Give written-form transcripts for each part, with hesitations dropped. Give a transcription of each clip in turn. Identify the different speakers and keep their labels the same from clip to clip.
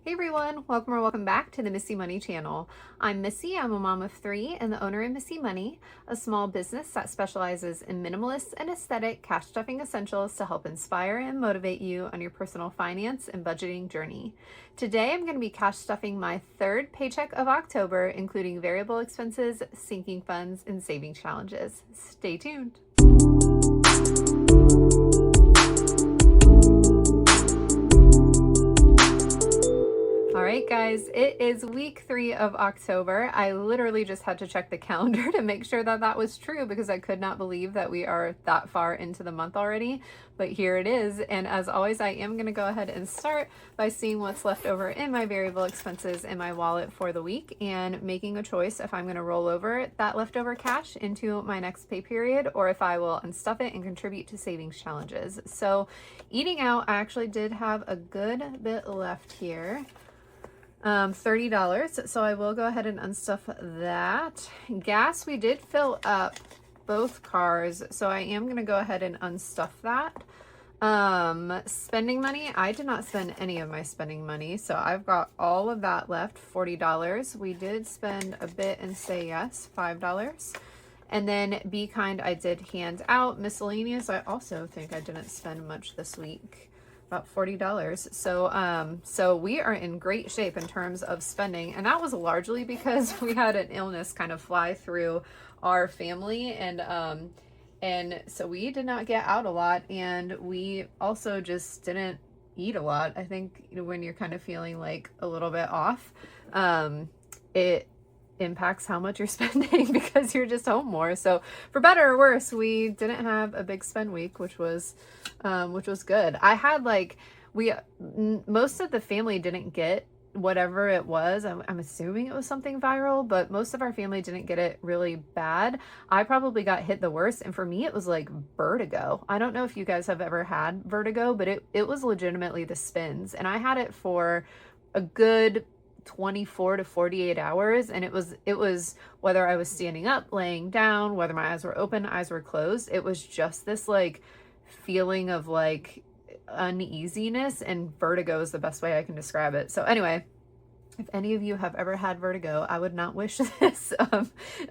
Speaker 1: Hey everyone, welcome or welcome back to the Missy Money channel. I'm Missy, I'm a mom of 3 and the owner of Missy Money, a small business that specializes in minimalist and aesthetic cash stuffing essentials to help inspire and motivate you on your personal finance and budgeting journey. Today I'm going to be cash stuffing my 3rd paycheck of October, including variable expenses, sinking funds, and saving challenges. Stay tuned. All right, guys, it is week 3 of October. I literally just had to check the calendar to make sure that that was true because I could not believe that we are that far into the month already, but here it is. And as always, I am going to go ahead and start by seeing what's left over in my variable expenses in my wallet for the week and making a choice if I'm going to roll over that leftover cash into my next pay period or if I will unstuff it and contribute to savings challenges. So eating out, I actually did have a good bit left here. $30. So I will go ahead and unstuff that. Gas, we did fill up both cars, so I am going to go ahead and unstuff that. Spending money, I did not spend any of my spending money, so I've got all of that left, $40. We did spend a bit and say yes, $5. And then Be Kind, I did hand out. Miscellaneous, I also think I didn't spend much this week. About $40. So we are in great shape in terms of spending, and that was largely because we had an illness kind of fly through our family, and so we did not get out a lot, and we also just didn't eat a lot. I think when you're kind of feeling like a little bit off, it impacts how much you're spending because you're just home more. So for better or worse, we didn't have a big spend week, which was good. I had most of the family didn't get whatever it was. I'm assuming it was something viral, but most of our family didn't get it really bad. I probably got hit the worst, and for me it was like vertigo. I don't know if you guys have ever had vertigo, but it was legitimately the spins, and I had it for a good 24 to 48 hours, and it was whether I was standing up, laying down, whether my eyes were open, eyes were closed, it was just this like feeling of like uneasiness, and vertigo is the best way I can describe it. So anyway, if any of you have ever had vertigo, I would not wish this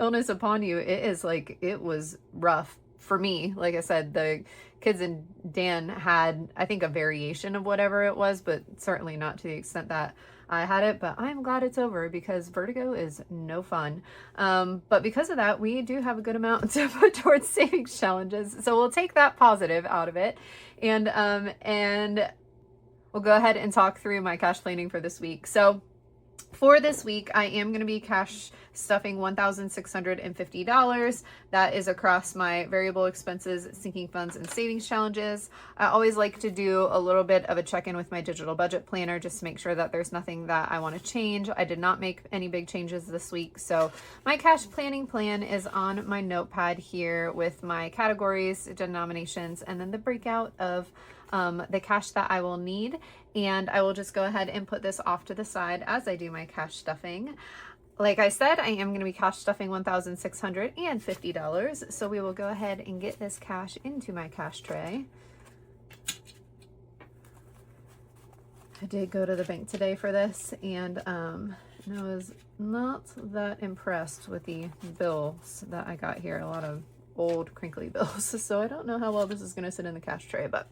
Speaker 1: illness upon you. It was rough for me. Like I said, the kids and Dan had, I think, a variation of whatever it was, but certainly not to the extent that I had it. But I'm glad it's over because vertigo is no fun. But because of that, we do have a good amount to put towards savings challenges. So we'll take that positive out of it. And we'll go ahead and talk through my cash planning for this week. So for this week, I am going to be cash stuffing $1,650. That is across my variable expenses, sinking funds, and savings challenges. I always like to do a little bit of a check-in with my digital budget planner just to make sure that there's nothing that I want to change. I did not make any big changes this week. So my cash planning plan is on my notepad here with my categories, denominations, and then the breakout of the cash that I will need. And I will just go ahead and put this off to the side as I do my cash stuffing. Like I said, I am going to be cash stuffing $1,650. So we will go ahead and get this cash into my cash tray. I did go to the bank today for this, and I was not that impressed with the bills that I got here. A lot of old crinkly bills. So I don't know how well this is going to sit in the cash tray, but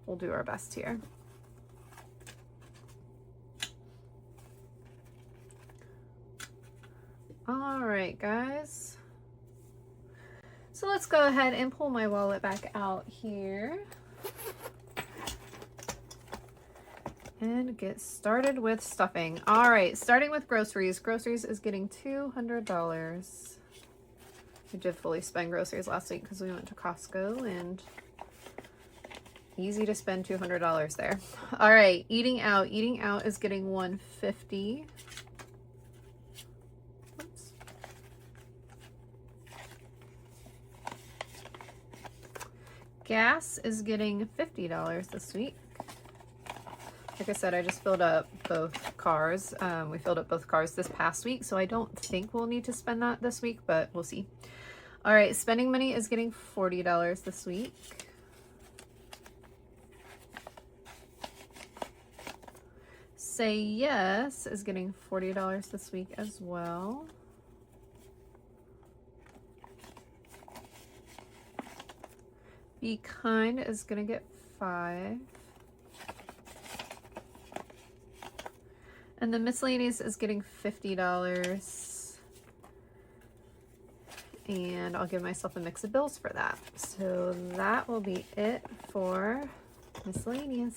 Speaker 1: we'll do our best here. All right, guys. So let's go ahead and pull my wallet back out here and get started with stuffing. All right, starting with groceries. Groceries is getting $200. We did fully spend groceries last week because we went to Costco, and easy to spend $200 there. All right, eating out. Eating out is getting $150. Oops. Gas is getting $50 this week. Like I said, I just filled up both cars. We filled up both cars this past week, so I don't think we'll need to spend that this week, but we'll see. All right, spending money is getting $40 this week. Say Yes is getting $40 this week as well. Be Kind is going to get 5. And the Miscellaneous is getting $50. And I'll give myself a mix of bills for that. So that will be it for Miscellaneous.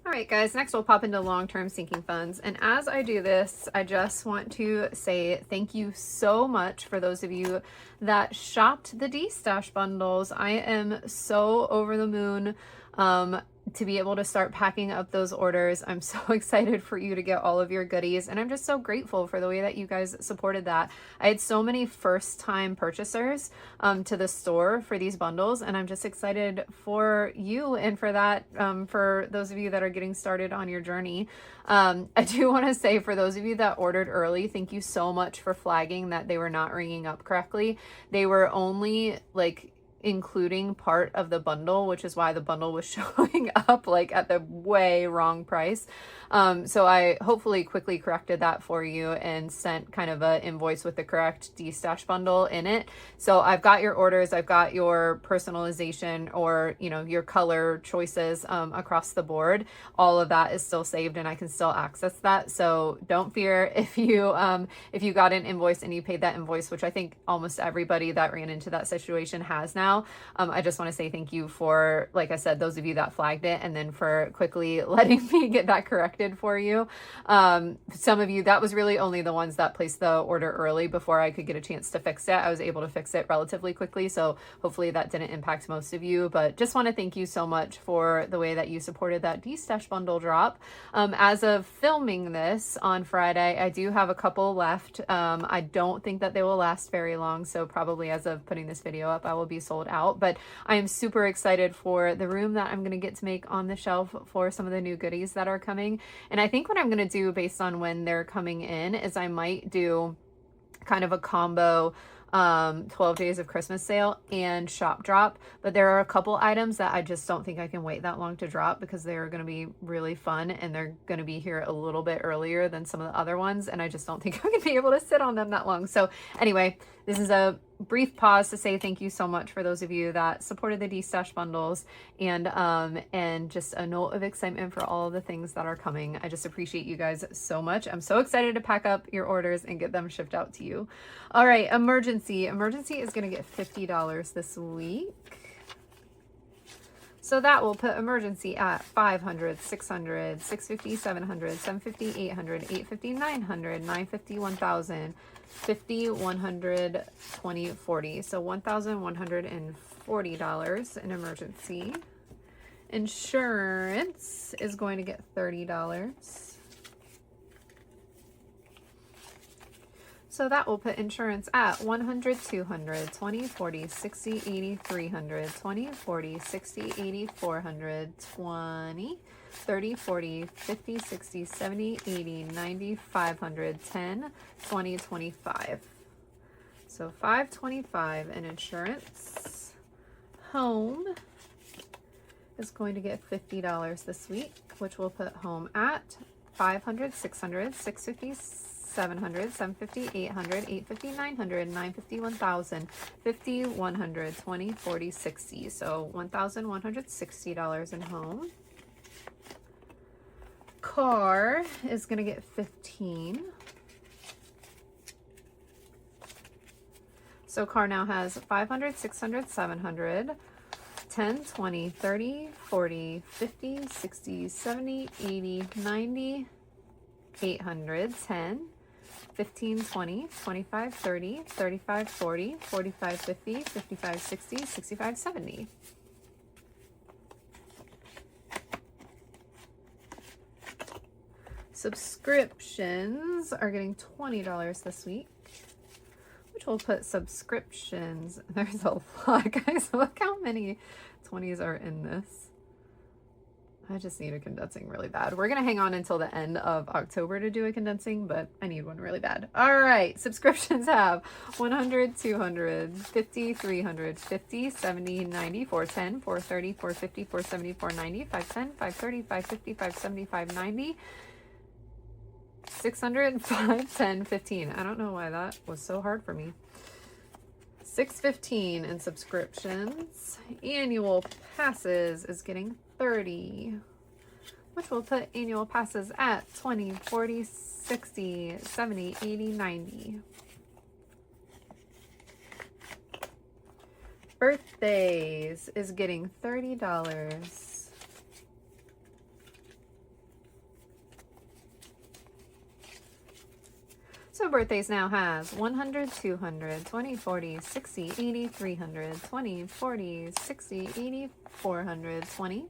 Speaker 1: All right, guys, next we'll pop into long-term sinking funds. And as I do this, I just want to say thank you so much for those of you that shopped the D-Stash bundles. I am so over the moon to be able to start packing up those orders. I'm so excited for you to get all of your goodies, and I'm just so grateful for the way that you guys supported that. I had so many first-time purchasers to the store for these bundles, and I'm just excited for you and for that, for those of you that are getting started on your journey. I do want to say, for those of you that ordered early, thank you so much for flagging that they were not ringing up correctly. They were only like including part of the bundle, which is why the bundle was showing up like at the way wrong price. So I hopefully quickly corrected that for you and sent kind of an invoice with the correct D-Stash bundle in it. So I've got your orders, I've got your personalization, or you know, your color choices across the board. All of that is still saved and I can still access that. So don't fear if you got an invoice and you paid that invoice, which I think almost everybody that ran into that situation has now. I just want to say thank you for, like I said, those of you that flagged it, and then for quickly letting me get that corrected for you. Some of you, that was really only the ones that placed the order early before I could get a chance to fix it. I was able to fix it relatively quickly, so hopefully that didn't impact most of you, but just want to thank you so much for the way that you supported that D-Stash bundle drop. As of filming this on Friday, I do have a couple left. I don't think that they will last very long, so probably as of putting this video up, I will be sold out, but I am super excited for the room that I'm going to get to make on the shelf for some of the new goodies that are coming. And I think what I'm going to do based on when they're coming in is I might do kind of a combo 12 days of Christmas sale and shop drop, but there are a couple items that I just don't think I can wait that long to drop because they're going to be really fun and they're going to be here a little bit earlier than some of the other ones, and I just don't think I'm going to be able to sit on them that long. So anyway, this is a brief pause to say thank you so much for those of you that supported the D-Stash bundles, and just a note of excitement for all of the things that are coming. I just appreciate you guys so much. I'm so excited to pack up your orders and get them shipped out to you. All right, Emergency is going to get $50 this week. So that will put Emergency at 500, 600, 650, 700, 750, 800, 850, 900, 950, 1000, 50, 100, 20, 40. So $1,140 in Emergency. Insurance is going to get $30. So that will put insurance at 100, 200, 20, 40, 60, 80, 300, 20, 40, 60, 80, 400, 20, 30, 40, 50, 60, 70, 80, 90, 500, 10, 20, 25. So 525 in insurance. Home is going to get $50 this week, which will put home at 500, 600, 650, 700, 750, 800, 850, 900, 950, 1000, 50, 100, 20, 40, 60. So $1,160 in home. Car is going to get 15. So car now has 500, 600, 700, 10, 20, 30, 40, 50, 60, 70, 80, 90, 800, 10, 15, 20, 25, 30, 35, 40, 45, 50, 55, 60, 65, 70. Subscriptions are getting $20 this week, which will put subscriptions. There's a lot, guys. Look how many 20s are in this. I just need a condensing really bad. We're going to hang on until the end of October to do a condensing, but I need one really bad. All right. Subscriptions have 100, 200, 50, 300, 50, 70, 90, 410, 430, 450, 470, 490, 510, 530, 550, 570, 590, 600, 510, 15. I don't know why that was so hard for me. 615 in subscriptions. Annual passes is getting 30, which will put annual passes at 20, 40, 60, 70, 80, 90. Birthdays is getting $30. So birthdays now has 100, 200, 20, 40, 60, 80, 300, 20, 40, 60, 80, 400, 20,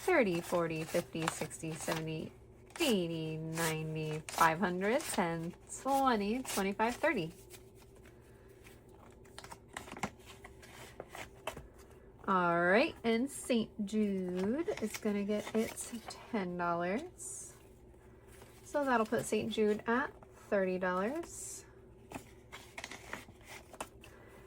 Speaker 1: 30, 40, 50, 60, 70, 80, 90, 500, 10, 20, 25, 30. All right, and St. Jude is going to get its $10. So that'll put St. Jude at $30.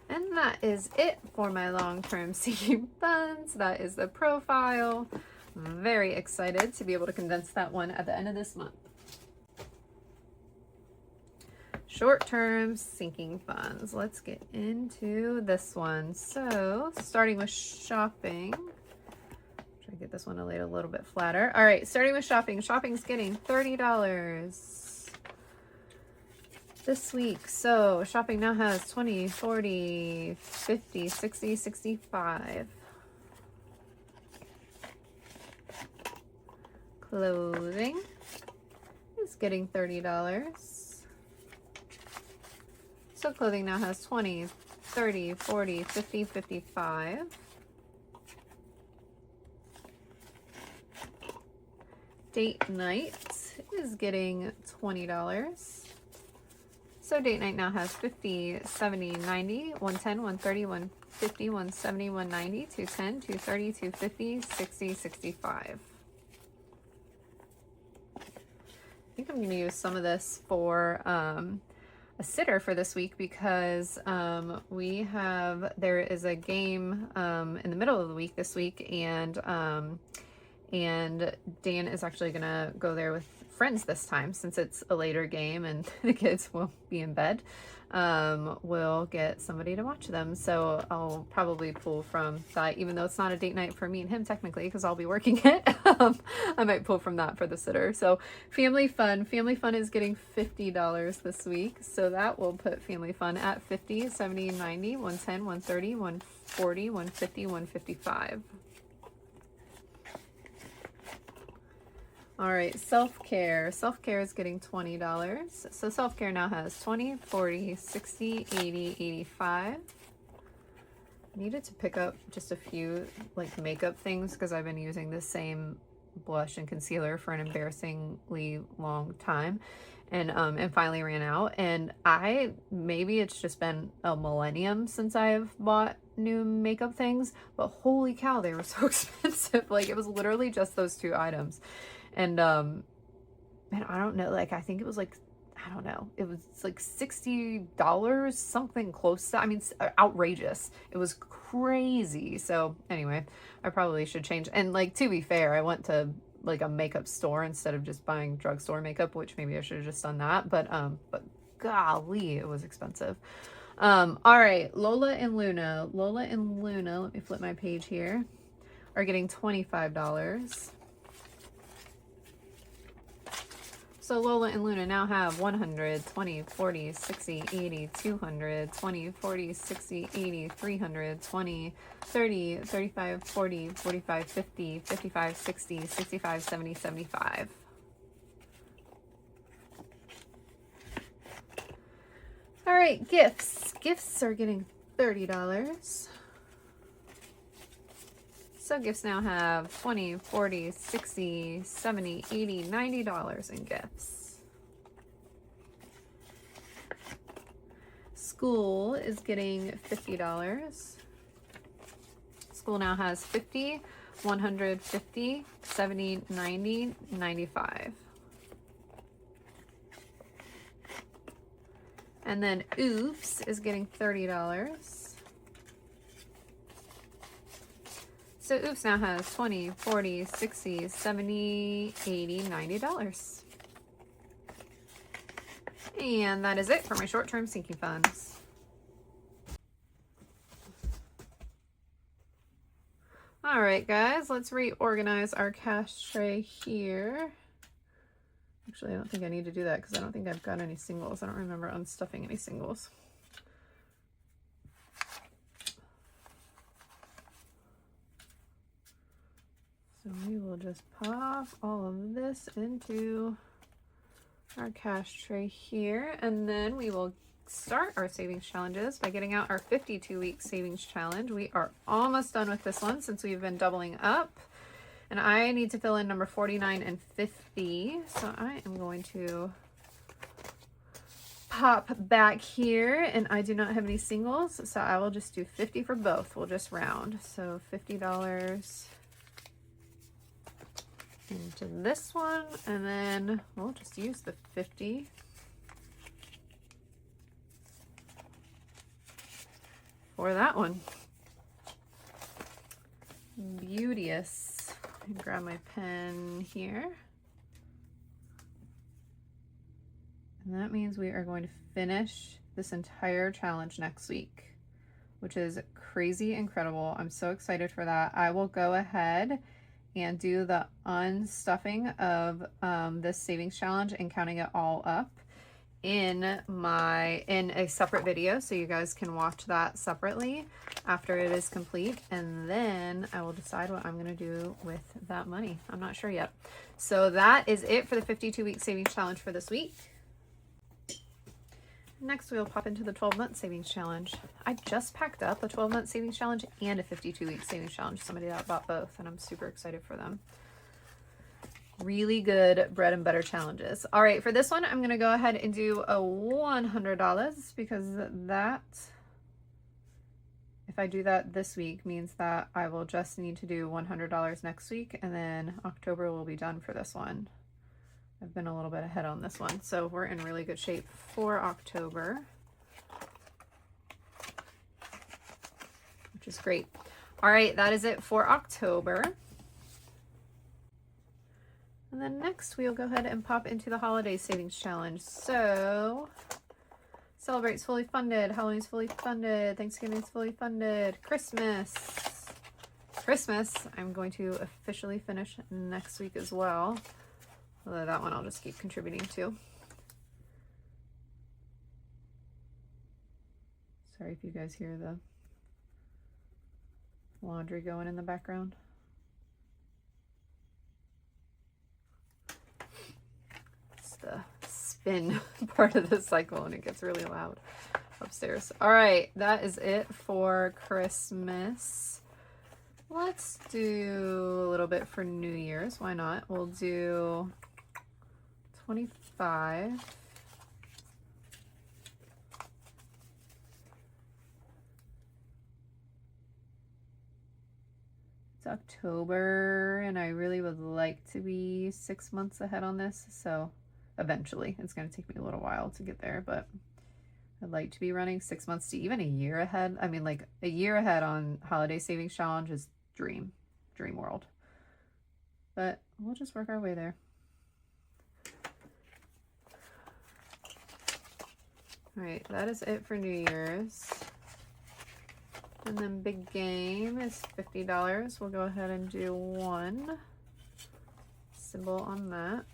Speaker 1: And that is it for my long-term sinking funds. That is the profile. I'm very excited to be able to condense that one at the end of this month. Short-term sinking funds. Let's get into this one. So starting with shopping. Try to get this one to lay a little bit flatter. All right, starting with shopping. Shopping's getting $30 this week. So shopping now has 20, 40, 50, 60, 65. Clothing is getting $30. So clothing now has 20, 30, 40, 50, 55. Date night is getting $20. So date night now has 50, 70, 90, 110, 130, 150, 170, 190, 210, 230, 250, 60, 65. I think I'm going to use some of this for a sitter for this week because there is a game in the middle of the week this week, and Dan is actually going to go there with friends this time since it's a later game and the kids will be in bed. We'll get somebody to watch them, so I'll probably pull from that, even though it's not a date night for me and him technically because I'll be working it. I might pull from that for the sitter. So family fun is getting $50 this week, so that will put family fun at 50, 70, 90, 110, 130, 140, 150, 155. All right, self-care. Self-care is getting $20. So self-care now has 20, 40, 60, 80, 85. Needed to pick up just a few like makeup things because I've been using the same blush and concealer for an embarrassingly long time, and finally ran out. And maybe it's just been a millennium since I've bought new makeup things, but holy cow, they were so expensive. Like it was literally just those two items. And I don't know, like I think it was like, I don't know, it was like $60, something close to, I mean, outrageous. It was crazy. So anyway, I probably should change. And like, to be fair, I went to like a makeup store instead of just buying drugstore makeup, which maybe I should have just done that. But golly, it was expensive. All right, Lola and Luna, let me flip my page here, are getting $25. So Lola and Luna now have 100, 20, 40, 60, 80, 200, 20, 40, 60, 80, 300, 20, 30, 35, 40, 45, 50, 55, 60, 65, 70, 75. All right, gifts. Gifts are getting $30. So gifts now have 20, 40, 60, 70, 80, $90 in gifts. School is getting $50. School now has 50, 150, 70, 90, 95. And then Oops is getting $30. So Oops now has 20, 40, 60, 70, 80, $90. And that is it for my short-term sinking funds. All right, guys, let's reorganize our cash tray here. Actually, I don't think I need to do that because I don't think I've got any singles. I don't remember unstuffing any singles. So we will just pop all of this into our cash tray here, and then we will start our savings challenges by getting out our 52-week savings challenge. We are almost done with this one since we've been doubling up, and I need to fill in number 49 and 50. So I am going to pop back here, and I do not have any singles, so I will just do 50 for both. We'll just round. So $50 into this one, and then we'll just use the 50 for that one. Beauteous. Grab my pen here. And that means we are going to finish this entire challenge next week, which is crazy incredible. I'm so excited for that. I will go ahead and do the unstuffing of this savings challenge and counting it all up in a separate video, so you guys can watch that separately after it is complete, and then I will decide what I'm going to do with that money. I'm not sure yet. So that is it for the 52-week savings challenge for this week. Next, we'll pop into the 12-month savings challenge. I just packed up a 12-month savings challenge and a 52-week savings challenge. Somebody that bought both, and I'm super excited for them. Really good bread and butter challenges. All right, for this one, I'm going to go ahead and do a $100 because that, if I do that this week, means that I will just need to do $100 next week, and then October will be done for this one. I've been a little bit ahead on this one, so we're in really good shape for October, which is great. All right, that is it for October. And then next we'll go ahead and pop into the holiday savings challenge. So Celebrate's fully funded, Halloween's fully funded, Thanksgiving's fully funded, Christmas, I'm going to officially finish next week as well. Although that one I'll just keep contributing to. Sorry if you guys hear the laundry going in the background. It's the spin part of the cycle and it gets really loud upstairs. All right, that is it for Christmas. Let's do a little bit for New Year's. Why not? We'll do 25. It's October and I really would like to be 6 months ahead on this, so eventually it's going to take me a little while to get there, but I'd like to be running 6 months to even a year ahead. I mean, like a year ahead on holiday savings challenge is dream world, but we'll just work our way there. All right, that is it for New Year's. And then big game is $50. We'll go ahead and do one symbol on that.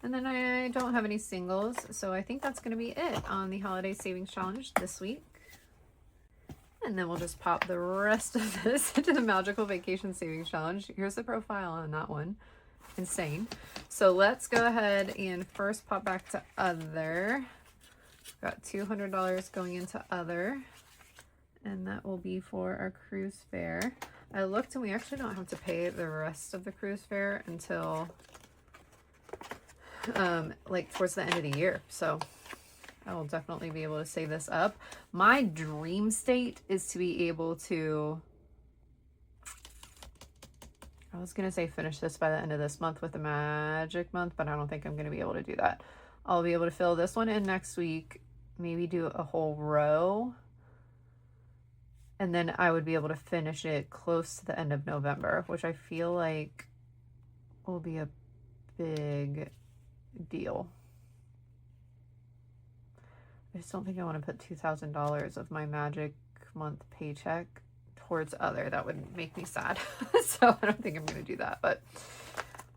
Speaker 1: And then I don't have any singles, so I think that's going to be it on the Holiday Savings Challenge this week. And then we'll just pop the rest of this into the Magical Vacation Savings Challenge. Here's the profile on that one. Insane. So let's go ahead and first pop back to Other. Got $200 going into Other, and that will be for our cruise fare. I looked and we actually don't have to pay the rest of the cruise fare until like towards the end of the year. So I will definitely be able to save this up. My dream state is to be able to, I was going to say finish this by the end of this month with the magic month, but I don't think I'm going to be able to do that. I'll be able to fill this one in next week, maybe do a whole row, and then I would be able to finish it close to the end of November, which I feel like will be a big deal. I just don't think I want to put $2,000 of my magic month paycheck towards other. That would make me sad. So I don't think I'm going to do that, but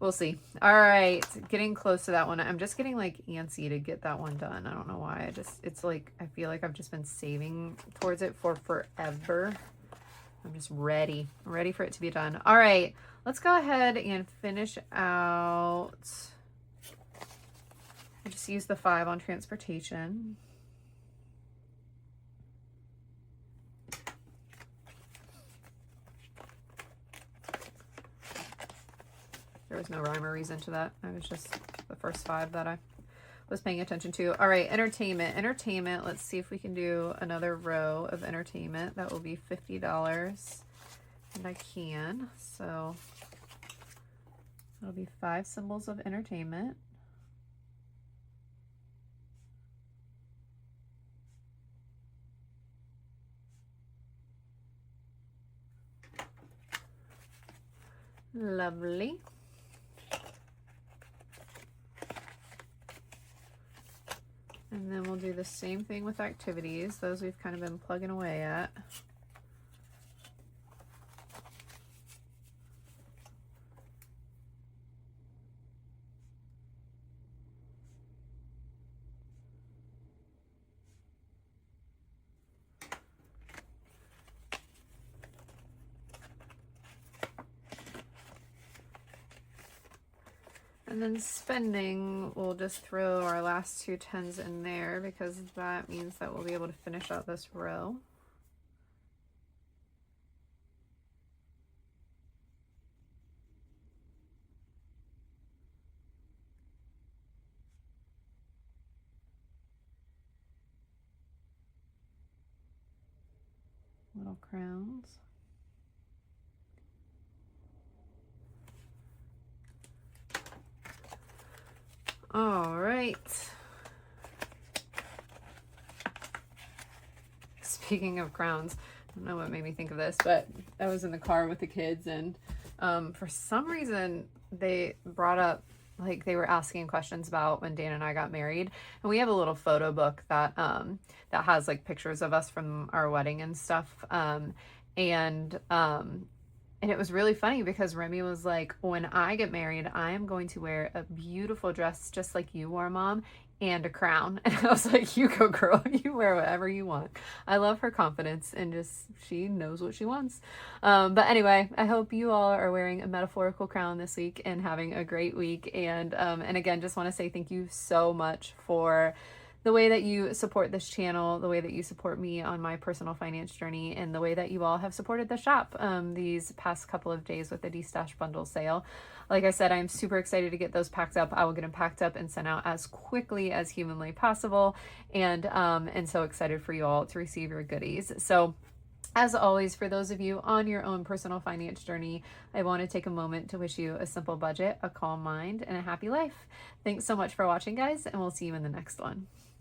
Speaker 1: we'll see. All right, getting close to that one. I'm just getting like antsy to get that one done. I don't know why. It's like, I feel like I've just been saving towards it for forever. I'm just ready for it to be done. All right, let's go ahead and finish out. I just used the 5 on transportation. There was no rhyme or reason to that. I was just the first 5 that I was paying attention to. All right, entertainment. Entertainment, let's see if we can do another row of entertainment. That will be $50. And I can. So that'll be 5 symbols of entertainment. Lovely. And then we'll do the same thing with activities. Those we've kind of been plugging away at. And then spending, we'll just throw our last 2 10s in there because that means that we'll be able to finish out this row. Little crowns. All right. Speaking of crowns, I don't know what made me think of this, but I was in the car with the kids and for some reason they brought up, like they were asking questions about when Dan and I got married, and we have a little photo book that that has like pictures of us from our wedding and stuff. And it was really funny because Remy was like, when I get married, I am going to wear a beautiful dress just like you wore, Mom, and a crown. And I was like, you go, girl. You wear whatever you want. I love her confidence and just, she knows what she wants. But anyway, I hope you all are wearing a metaphorical crown this week and having a great week. And again, just want to say thank you so much for the way that you support this channel, the way that you support me on my personal finance journey, and the way that you all have supported the shop these past couple of days with the D-Stash bundle sale. Like I said, I'm super excited to get those packed up. I will get them packed up and sent out as quickly as humanly possible, and so excited for you all to receive your goodies. So as always, for those of you on your own personal finance journey, I want to take a moment to wish you a simple budget, a calm mind, and a happy life. Thanks so much for watching, guys, and we'll see you in the next one.